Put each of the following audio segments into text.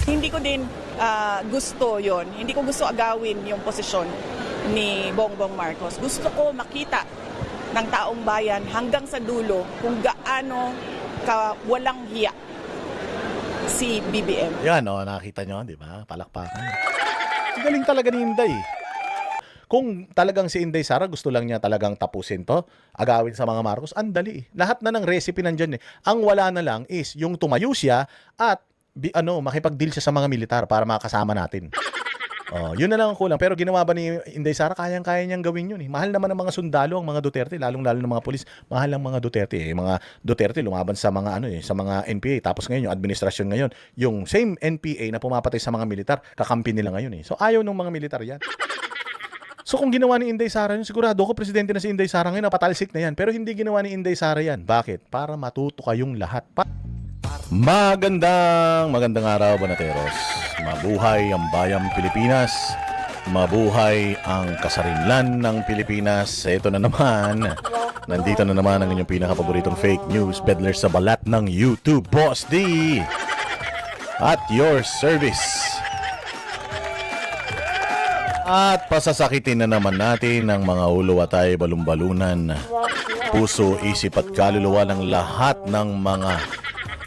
Hindi ko din gusto yon. Hindi ko gusto agawin yung posisyon ni Bongbong Marcos. Gusto ko makita ng taong bayan hanggang sa dulo kung gaano walang hiya si BBM. Yan, nakita nyo, di ba? Palakpakan. Ang galing talaga ni Inday. Kung talagang si Inday Sara gusto lang niya talagang tapusin to, agawin sa mga Marcos, andali. Lahat na ng recipe nandyan eh. Ang wala na lang is yung tumayo siya at makipag-deal siya sa mga militar para makasama natin. Yun na lang ang kulang. Pero ginawa ba ni Inday Sara? Kayang-kaya niyang gawin yun eh. Mahal naman ng mga sundalo ang mga Duterte, lalong-lalo ng mga pulis. Mahal ang mga Duterte eh. Mga Duterte lumaban sa mga sa mga NPA. Tapos ngayon yung administrasyon ngayon, yung same NPA na pumapatay sa mga militar, kakampi nila ngayon eh. So ayaw ng mga militar yan. So kung ginawa ni Inday Sara yun, sigurado ko presidente na si Inday Sara ngayon, napatalsik na yan. Pero hindi ginawa ni Inday Sara yan. Bakit? Para matuto kayong lahat. Magandang araw, Banateros. Mabuhay ang bayang Pilipinas. Mabuhay ang kasarinlan ng Pilipinas. Ito na naman. Nandito na naman ang inyong pinakapaboritong fake news peddler sa balat ng YouTube, Boss D. At your service. At pasasakitin na naman natin ang mga ulo at ay balumbalunan, puso, isip at kaluluwa ng lahat ng mga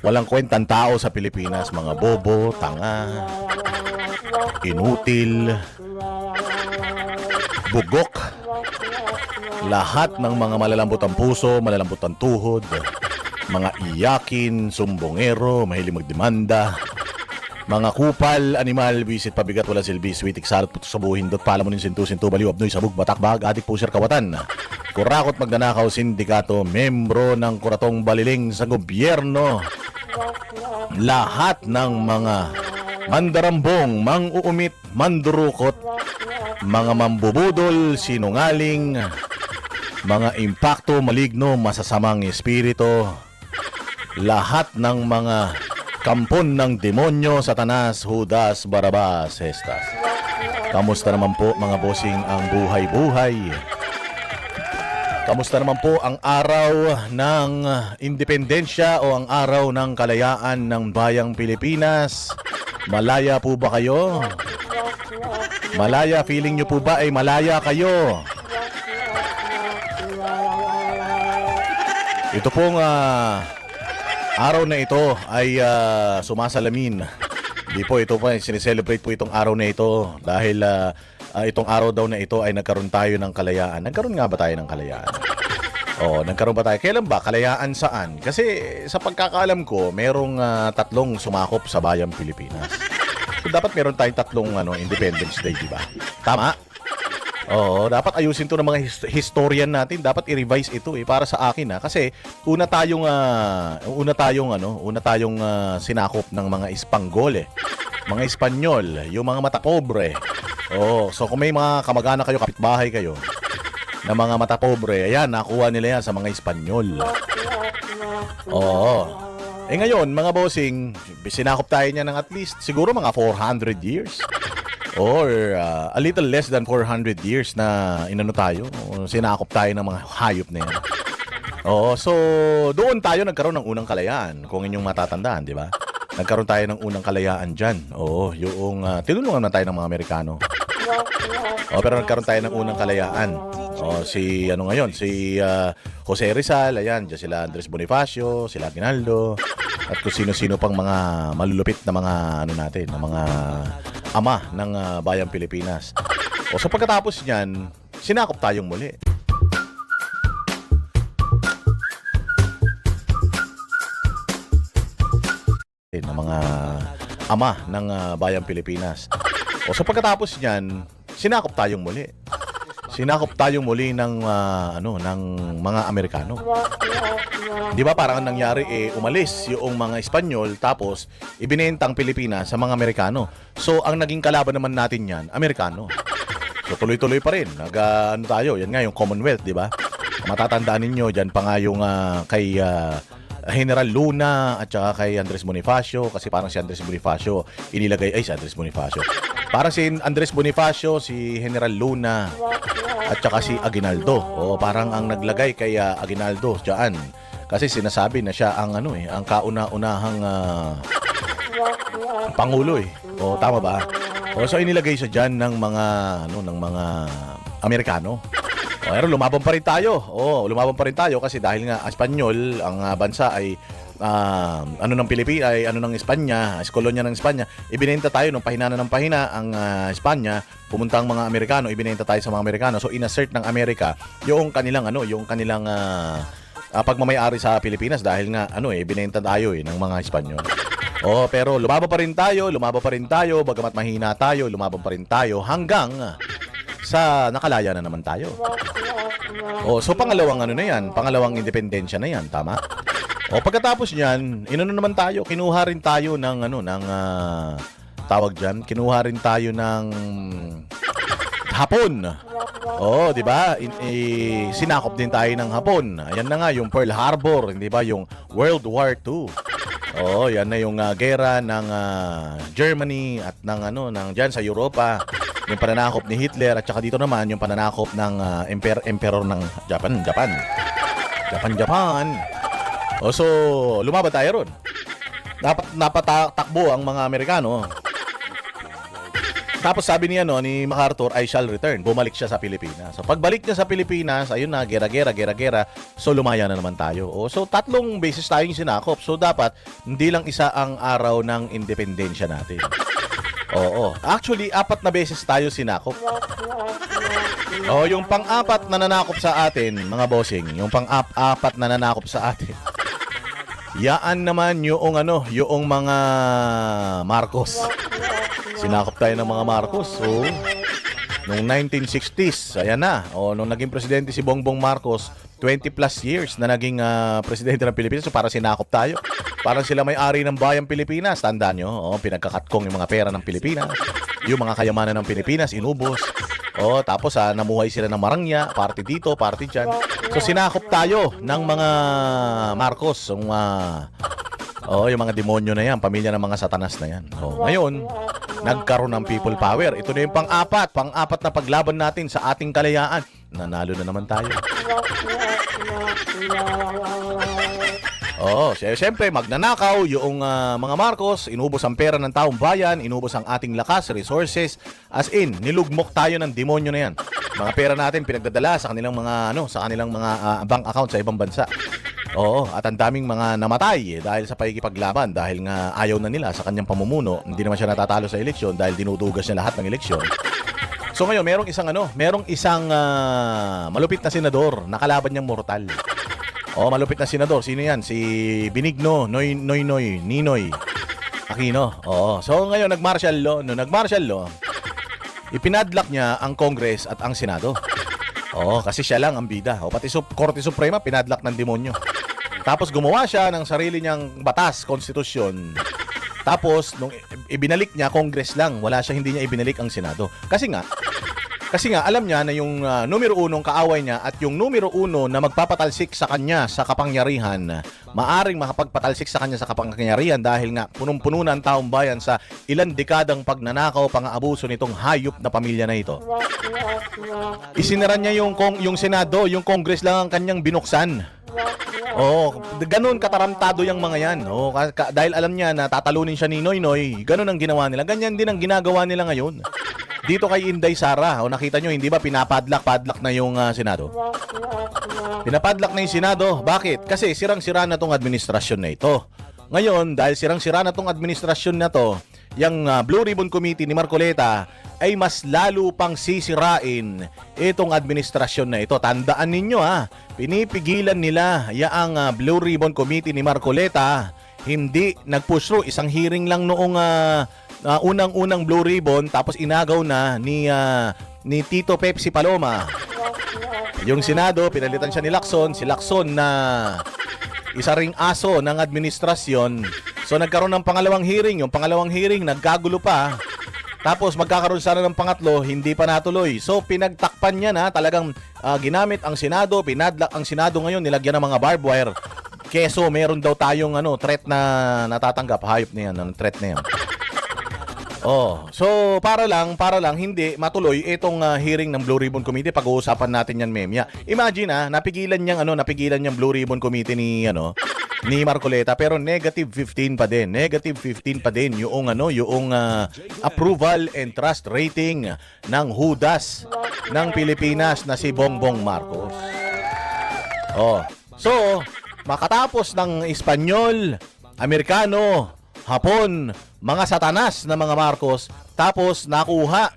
walang kwentang tao sa Pilipinas. Mga bobo, tanga, inutil, bugok, lahat ng mga malalambot ang puso, malalambot ang tuhod, mga iyakin, sumbongero, mahilig magdemanda, mga kupal, animal, visit, pabigat, wala silbi, switik, salot, puto sa buhin, dot, pala mo nin sintu, baliw, abnoy, sabog, batakbag, adik, puser, kawatan, kurakot, magnanakaw, sindikato, membro ng kuratong baliling sa gobyerno, lahat ng mga mandarambong, mang-uumit, mandurukot, mga mambubudol, sinungaling, mga impakto, maligno, masasamang espiritu, lahat ng mga kampon ng demonyo, Satanas, Judas, Barabas, Hestas. Kamusta naman po mga bossing ang buhay-buhay? Kamusta naman po ang araw ng independensya o ang araw ng kalayaan ng bayang Pilipinas? Malaya po ba kayo? Malaya, feeling nyo po ba ay malaya kayo? Ito pong araw na ito ay sumasalamin. Hindi po, ito po, sineselebrate po itong araw na ito dahil itong araw daw na ito ay nagkaroon tayo ng kalayaan. Nagkaroon nga ba tayo ng kalayaan? Nagkaroon ba tayo? Kailan ba? Kalayaan saan? Kasi sa pagkakaalam ko, merong tatlong sumakop sa bayang Pilipinas. So, dapat meron tayong tatlong Independence Day, di ba? Tama? Dapat ayusin to ng mga historian natin. Dapat i-revise ito para sa akin kasi una tayong sinakop ng mga Ispanggol mga Espanyol, yung mga matapobre. So kung may mga kamag-anak kayo, kapitbahay kayo na mga matapobre, ayan, nakuha nila yan sa mga Espanyol. Ngayon, mga bossing, sinakop tayo niya ng at least siguro mga 400 years. Or a little less than 400 years na sinakop tayo ng mga hayop na yan. So doon tayo nagkaroon ng unang kalayaan, kung inyong matatandaan, di ba? Nagkaroon tayo ng unang kalayaan dyan. Yung tinulungan na tayo ng mga Amerikano. Pero nagkaroon tayo ng unang kalayaan. Si Jose Rizal, ayan, dyan sila Andres Bonifacio, sila Aguinaldo, at kung sino-sino pang mga malulupit na mga na mga ama ng bayang Pilipinas. So pagkatapos niyan, sinakop tayong muli. Ng mga ama ng bayang Pilipinas. So pagkatapos niyan, sinakop tayong muli. Sinakop tayong muli ng mga Amerikano. Di ba parang nangyari umalis yung mga Espanyol tapos ibinenta ang Pilipinas sa mga Amerikano. So ang naging kalaban naman natin yan, Amerikano. So tuloy-tuloy pa rin. Tayo, yan nga yung Commonwealth, di ba? Matatandaan ninyo, dyan pa nga yung kay General Luna at saka kay Andres Bonifacio, kasi parang si Andres Bonifacio inilagay, si Andres Bonifacio. Parang si Andres Bonifacio, si General Luna at saka si Aguinaldo. Parang ang naglagay kay Aguinaldo diyan. Kasi sinasabi na siya ang ang kauna-unahang Pangulo eh. O tama ba? O so inilagay siya diyan ng mga ng mga Amerikano. O pero lumaban pa rin tayo. Lumaban pa rin tayo kasi dahil nga Espanyol ang bansa ay ng Pilipinas ay ng Espanya, is kolonya ng Espanya. Ibinenta tayo nung pahina na ng pahina ang Espanya, pumunta ang mga Amerikano, ibinenta tayo sa mga Amerikano. So inassert ng Amerika yung kanilang pagmamay-ari sa Pilipinas dahil nga ibinenta tayo ng mga Espanyol. Pero lumaban pa rin tayo, bagamat mahina tayo, lumaban pa rin tayo hanggang sa nakalaya na naman tayo. So pangalawang pangalawang independensya na yan, tama? Pagkatapos niyan, naman tayo, kinuha rin tayo ng tawag diyan, kinuha rin tayo ng Hapon. Di ba? Sinakop din tayo ng Hapon. Ayan na nga yung Pearl Harbor, hindi ba? Yung World War II. Yan na yung gera ng Germany at ng diyan sa Europa. Yung pananakop ni Hitler at saka dito naman yung pananakop ng emperor ng Japan. So lumaban tayo ron. Napatakbo ang mga Amerikano. Tapos sabi niya ni MacArthur, I shall return. Bumalik siya sa Pilipinas. So pagbalik niya sa Pilipinas, ayun na, gera-gera. So lumaya na naman tayo. So 3 beses tayong sinakop. So dapat hindi lang isa ang araw ng independensya natin. Actually 4 na beses tayo sinakop. Yung pang-4 na nanakop sa atin, mga bossing, yung pang-4 na nanakop sa atin. Yaan naman yung mga Marcos. Sinakop tayo ng mga Marcos. Noong 1960s, ayan na. Nung naging presidente si Bongbong Marcos, 20 plus years na naging presidente ng Pilipinas. So para sinakop tayo. Parang sila may-ari ng bayang Pilipinas. Tandaan nyo, pinagkakatkong yung mga pera ng Pilipinas. Yung mga kayamanan ng Pilipinas, inubos. Tapos namuhay sila ng marangya, party dito, party dyan. So sinakop tayo ng mga Marcos. Yung mga demonyo na yan, pamilya ng mga satanas na yan. Ngayon, nagkaroon ng people power. Ito na yung pang-4 na paglaban natin sa ating kalayaan. Nanalo na naman tayo. Siyempre, magnanakaw yung mga Marcos, inubos ang pera ng taong bayan, inubos ang ating lakas, resources, as in, nilugmok tayo ng demonyo na yan. Mga pera natin pinagdadala sa kanilang mga bank account sa ibang bansa. At ang daming mga namatay dahil sa pakikipaglaban dahil nga ayaw na nila sa kanyang pamumuno. Hindi naman siya natatalo sa eleksyon dahil dinudugas niya lahat ng eleksyon. So ngayon, merong isang malupit na senador na kalaban niyang mortal. Malupit na senador. Sino yan? Si Benigno Ninoy Aquino. So ngayon, nag-martial law. No, nag-martial law, ipinadlock niya ang Congress at ang Senado. Kasi siya lang ang bida. Pati Korte Suprema, pinadlock ng demonyo. Tapos gumawa siya ng sarili niyang batas, konstitusyon. Tapos, nung ibinalik niya, Congress lang. Hindi niya ibinalik ang Senado. Kasi nga, alam niya na yung numero 1 kaaway niya at yung numero 1 na magpapatalsik sa kanya sa kapangyarihan, maaring makapagpatalsik sa kanya sa kapangyarihan dahil nga punong-puno na ang taong bayan sa ilang dekadang pagnanakaw, pang-aabuso nitong hayop na pamilya na ito. Isinara niya yung Senado, yung Congress lang ang kanyang binuksan. Ganun kataramtado yung mga yan. Dahil alam niya na tatalunin siya ni Noynoy, ganun ang ginawa nila. Ganyan din ang ginagawa nila ngayon. Dito kay Inday Sara, nakita nyo, hindi ba pinapadlock na yung Senado? Pinapadlock na yung Senado. Bakit? Kasi sirang-sira na tong administrasyon na ito. Ngayon, dahil sirang-sira na tong administrasyon na to, yung Blue Ribbon Committee ni Marcoleta ay mas lalo pang sisirain itong administrasyon na ito. Tandaan ninyo pinipigilan nila yaang Blue Ribbon Committee ni Marcoleta. Hindi nag-push through. Isang hearing lang noong unang Blue Ribbon, tapos inagaw na ni Tito Pepsi Paloma. Yung Senado, pinalitan siya ni Lacson. Si Lacson na isa ring aso ng administrasyon. So nagkaroon ng pangalawang hearing. Yung pangalawang hearing, nagkagulo pa. Tapos magkakaroon sana ng pangatlo, hindi pa natuloy. So pinagtakpan niya na talagang ginamit ang Senado, pinadlock ang Senado ngayon, nilagyan ng mga barbed wire. Keso, meron daw tayong threat na natatanggap. Hayop na yan, threat na yan. So para lang hindi matuloy itong hearing ng Blue Ribbon Committee, pag-uusapan natin yan memya. Imagine napigilan niyang Blue Ribbon Committee ni Marcoleta, pero negative 15 pa din. Negative 15 pa din yung approval and trust rating ng hudas ng Pilipinas na si Bongbong Marcos. Oh. So, makatapos ng Espanyol, Amerikano, Hapon, mga satanas na mga Marcos, tapos nakuha.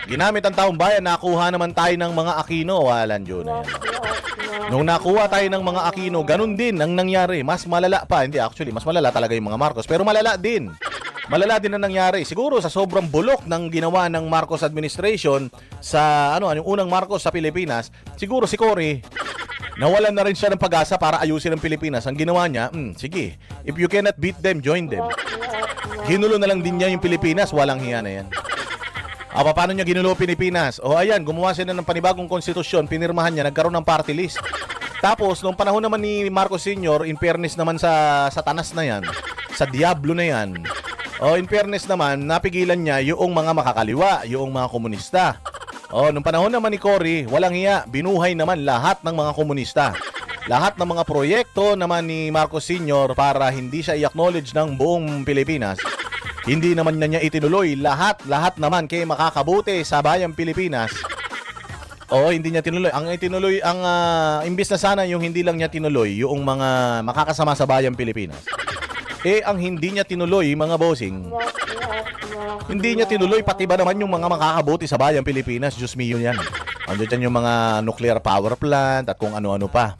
Ginamit ang taong bayan, nakuha naman tayo ng mga Aquino. Walan yun. Nung nakuha tayo ng mga Aquino, ganun din ang nangyari. Mas malala pa. Hindi, actually, mas malala talaga yung mga Marcos. Pero malala din. Malala din ang nangyari. Siguro sa sobrang bulok ng ginawa ng Marcos administration sa, yung unang Marcos sa Pilipinas, siguro si Cory, nawalan na rin siya ng pag-asa para ayusin ang Pilipinas. Ang ginawa niya, sige, if you cannot beat them, join them. Ginulo na lang din niya yung Pilipinas. Walang hiya na yan. Paano niya ginulo Pilipinas? Ayan, gumawa siya ng panibagong konstitusyon, pinirmahan niya, nagkaroon ng party list. Tapos, nung panahon naman ni Marcos Sr., in fairness naman sa satanas na yan, sa diablo na yan, in fairness naman, napigilan niya yung mga makakaliwa, yung mga komunista. Nung panahon naman ni Cory, walang hiya, binuhay naman lahat ng mga komunista. Lahat ng mga proyekto naman ni Marcos Sr. para hindi siya i-acknowledge ng buong Pilipinas, hindi naman niya itinuloy. Lahat naman kay makakabuti sa bayang Pilipinas. Hindi niya tinuloy. Imbis na sana yung hindi lang niya tinuloy, yung mga makakasama sa bayang Pilipinas. Ang hindi niya tinuloy, mga bossing, hindi niya tinuloy pati ba naman yung mga makakabuti sa bayang Pilipinas. Diyos mio yan. Andiyan yung mga nuclear power plant at kung ano-ano pa.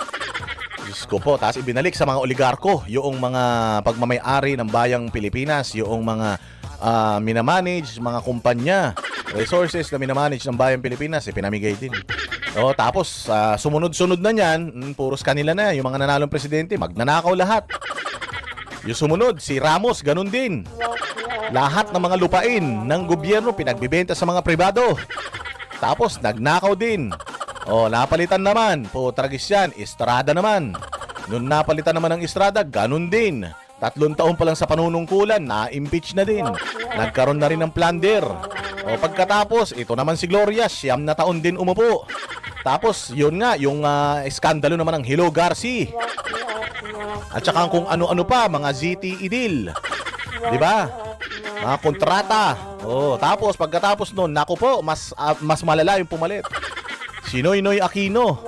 Diyos ko po. Tapos ibinalik sa mga oligarko yung mga pagmamayari ng bayang Pilipinas, yung mga minamanage, mga kumpanya, resources na minamanage ng bayang Pilipinas, pinamigay din. Tapos sumunod-sunod na niyan, puros kanila na, yung mga nanalong presidente, magnanakaw lahat. Yung sumunod, si Ramos, ganun din. Lahat ng mga lupain ng gobyerno pinagbibenta sa mga pribado. Tapos nagnakaw din. Napalitan naman. Tragis yan. Estrada naman. Nung napalitan naman ng Estrada, ganun din. 3 taon pa lang sa panunungkulan, na-impeach na din. Nagkaroon na rin ng plunder. Pagkatapos, ito naman si Gloria, 9 na taon din umupo. Tapos, yun nga, yung iskandalo naman ng Hello Garci. At saka kung ano-ano pa, mga ZTE deal. Diba? Mga kontrata. Tapos, pagkatapos nun, naku po, mas malala yung pumalit. Si Noynoy Aquino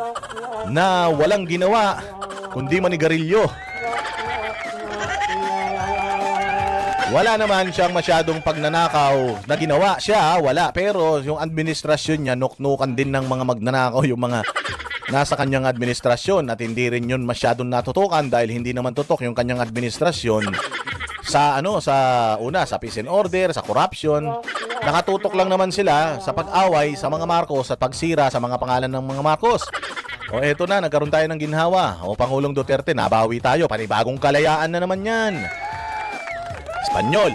na walang ginawa kundi manigarilyo. Wala naman siyang masyadong pagnanakaw na ginawa siya, wala. Pero yung administrasyon niya, nuknukan din ng mga magnanakaw yung mga nasa kanyang administrasyon at hindi rin yun masyadong natutukan dahil hindi naman tutok yung kanyang administrasyon sa sa peace and order, sa corruption. Nakatutok lang naman sila sa pag-away sa mga Marcos at pagsira sa mga pangalan ng mga Marcos. Eto na, nagkaroon tayo ng ginhawa. Pangulong Duterte, nabawi tayo. Panibagong kalayaan na naman yan. Espanyol.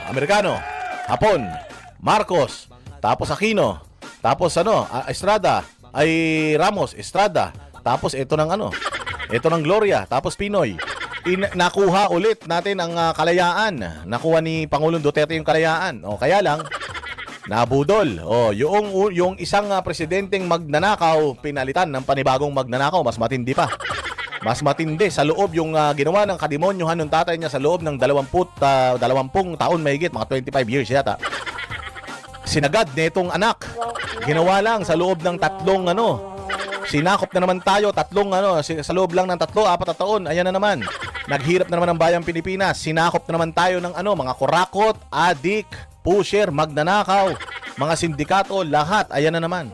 Amerikano. Hapon. Marcos. Tapos Aquino. Tapos Estrada. Ramos. Estrada. Tapos ito ng Gloria. Tapos Pinoy. Nakuha ulit natin ang kalayaan. Nakuha ni Pangulong Duterte yung kalayaan. Kaya lang, nabudol. Yung isang presidenteng magnanakaw, pinalitan ng panibagong magnanakaw, mas matindi pa. Mas matindi. Sa loob yung ginawa ng kademonyuhan ng tatay niya sa loob ng 20 taon mahigit, mga 25 years yata. Sinagad nitong anak. Ginawa lang sa loob ng 3 sinakop na naman tayo, 3 sa loob lang ng 3-4 na taon. Ayan na naman. Naghirap na naman ang bayang Pilipinas. Sinakop na naman tayo ng mga kurakot, adik, pusher, magnanakaw, mga sindikato, lahat. Ayan na naman.